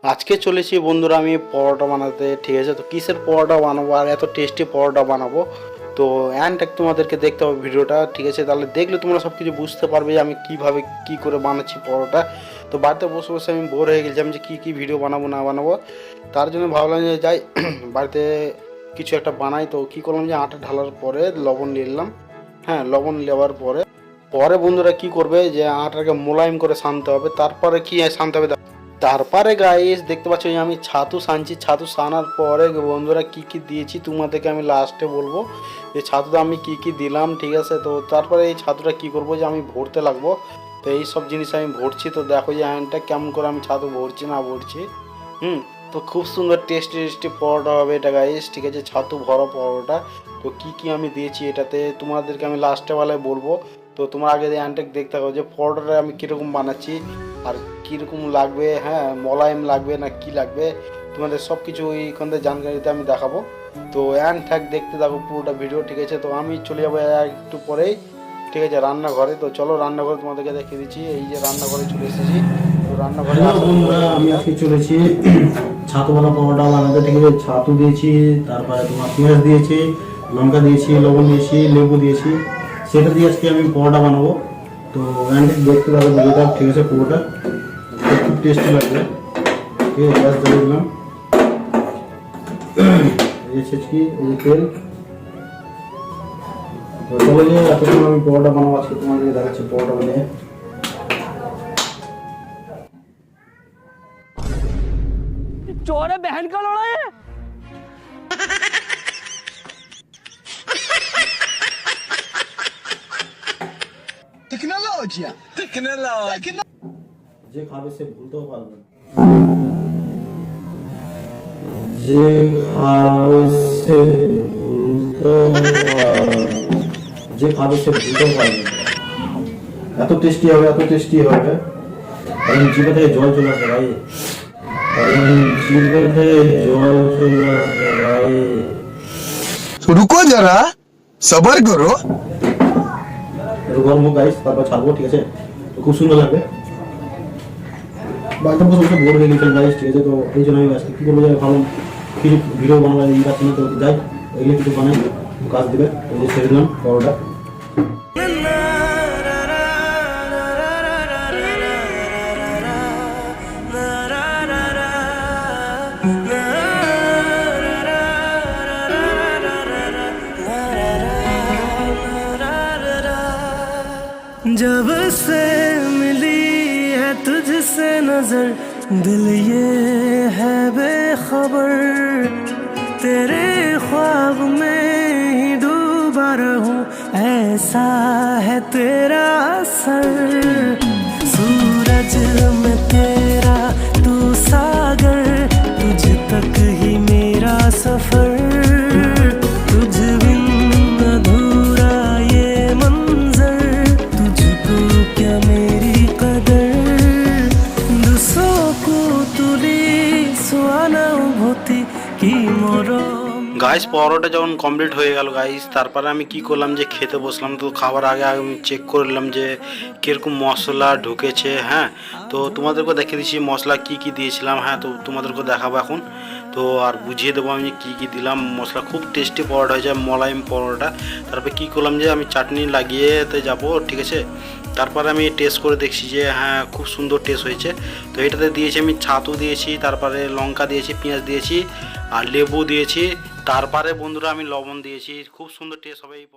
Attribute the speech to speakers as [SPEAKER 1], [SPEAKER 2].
[SPEAKER 1] আজকে চলেছি বন্ধুরা আমি পরোটা বানাতে। ঠিক আছে, তো কিসের পরোটা বানাবো আর এত টেস্টি পরোটা বানাবো, তো অ্যান্ড তোমাদেরকে দেখতে হবে ভিডিওটা। ঠিক আছে, তাহলে দেখলে তোমরা সব কিছু বুঝতে পারবে যে আমি কীভাবে কী করে বানাচ্ছি পরোটা। তো বাড়িতে বসে বসে আমি বোর হয়ে গেছিলাম যে কী কী ভিডিও বানাবো না বানাবো, তার জন্য ভাবলাম যে যাই বাড়িতে কিছু একটা বানাই। তো কী করলাম যে আটা ঢালার পরে লবণ নিয়ে নিলাম। হ্যাঁ, লবণ নেওয়ার পরে পরে বন্ধুরা কী করবে যে আটাকে মোলায়েম করে সানতে হবে। তারপরে কি সানতে হবে, তারপরে গাইস দেখতে পাচ্ছ যে আমি ছাতু সানছি। ছাতু সানার পরে বন্ধুরা কি কি দিয়েছি তোমাদেরকে আমি লাস্টে বলবো যে ছাতুটা আমি কি কি দিলাম। ঠিক আছে, তো তারপরে এই ছাতুটা কি করব যে আমি ভরতে লাগবো। তো এই সব জিনিস আমি ভরছি। তো দেখো যে হ্যান্ডটা কেমন করে আমি ছাতু ভরছি না ভরছি। তো খুব সুন্দর টেস্টি টেস্টি পরোটা হবে এটা গাইস। ঠিক আছে, ছাতু ভরা পরোটা। তো কি কি আমি দিয়েছি এটাতে তোমাদেরকে আমি লাস্টে বেলায় বলবো। তো তোমরা আগে হ্যান্ডটা দেখতে হবে যে পরোটাটা আমি কীরকম বানাচ্ছি আর কীরকম লাগবে, হ্যাঁ মোলায়েম লাগবে না কি লাগবে, তোমাদের সব কিছু এইখান থেকে জানকারিতে আমি দেখাবো। তো অ্যান্ড থাক দেখতে থাকো পুরোটা ভিডিও। ঠিক আছে, তো আমি চলে যাবো একটু পরেই। ঠিক আছে, রান্নাঘরে। তো চলো রান্নাঘরে তোমাদেরকে দেখিয়ে দিচ্ছি। এই যে রান্নাঘরে চলে এসেছি। তো রান্নাঘরে
[SPEAKER 2] আমি আজকে চলেছি ছাতুওয়ালা পরোটা বানাতে। ঠিক আছে, ছাতু দিয়েছি, তারপরে তোমার পেঁয়াজ দিয়েছি, লঙ্কা দিয়েছি, লবণ দিয়েছি, লেবু দিয়েছি, সেটা দিয়ে আজকে আমি পরোটা বানাবো। তো দেখতে পাবো ভিডিওটা। ঠিক আছে, পুরোটা খুব টেস্টি লাগবে। ঠিক আছে, গ্যাস জ্বালিয়ে দিলাম। এই ছেচকি, এই যে তেল। তো চলো যে এতক্ষণ আমি পরোটা বানাবো, আজকে তোমাদেরকে দেখাচ্ছি পরোটা বানিয়ে।
[SPEAKER 3] चोर है बहन का लड़ा है।
[SPEAKER 4] टेक्नोलॉजी
[SPEAKER 2] যে খাবে সে ভুলতেও পারবে না। যে খাবে সে ভুলতেও পারবে না। এত টেস্টি হবে, এত টেস্টি হবে, কারণ জিভে থেকে জল চলে আসবে ভাই।
[SPEAKER 4] रुको जरा सबर करो।
[SPEAKER 2] গরম হোক গাইস, তারপর ছাড়বো। ঠিক আছে, তো খুব সুন্দর লাগবে। বাড়িতে বসে বসে বোর হয়ে গেছিলাম গাইস। ঠিক আছে, তো এই জন্য আমি আজকে কী করবো যে ভাবলাম কিছু ভিডিও বানাবার এই যাচ্ছে না, তো যাই এগুলো কিছু বানাই, কাজ দেবে। তো যে ছেড়ে দিলাম পরোটা।
[SPEAKER 5] जब से मिली है तुझसे नजर, दिल ये है बेखबर, तेरे ख्वाब में ही डूबा रहूं, ऐसा है तेरा असर। सूरज में तेरा तू सागर, तुझ तक ही मेरा सफर, तुझ बिन अधूरा ये मंजर, तुझको क्या मेरी कदर, दूसरों को तुली सुहाना भूति की मोरो।
[SPEAKER 1] গাইস পরোটা যখন কমপ্লিট হয়ে গেল গাইস, তারপরে আমি কি করলাম যে খেতে বসলাম। তো খাবার আগে আমি চেক করলাম যে কীরকম মশলা ঢুকেছে। হ্যাঁ, তো তোমাদেরকে দেখিয়ে দিচ্ছি মশলা কি কি দিয়েছিলাম। হ্যাঁ, তো তোমাদেরকে দেখাবো এখন। তো আর বুঝিয়ে দেবো আমি কি কি দিলাম। মশলা খুব টেস্টি পরোটা হয়ে যায়, মোলায়েম পরোটা। তারপরে কি করলাম যে আমি চাটনি লাগিয়েতে যাবো। ঠিক আছে, তারপরে আমি টেস্ট করে দেখছি যে হ্যাঁ খুব সুন্দর টেস্ট হয়েছে। তো এটাতে দিয়েছি আমি ছাতু দিয়েছি, তারপরে লঙ্কা দিয়েছি, পেঁয়াজ দিয়েছি আর লেবু দিয়েছি। তারপরে বন্ধুরা আমি লবণ দিয়েছি। খুব সুন্দর টেস্ট হবে এই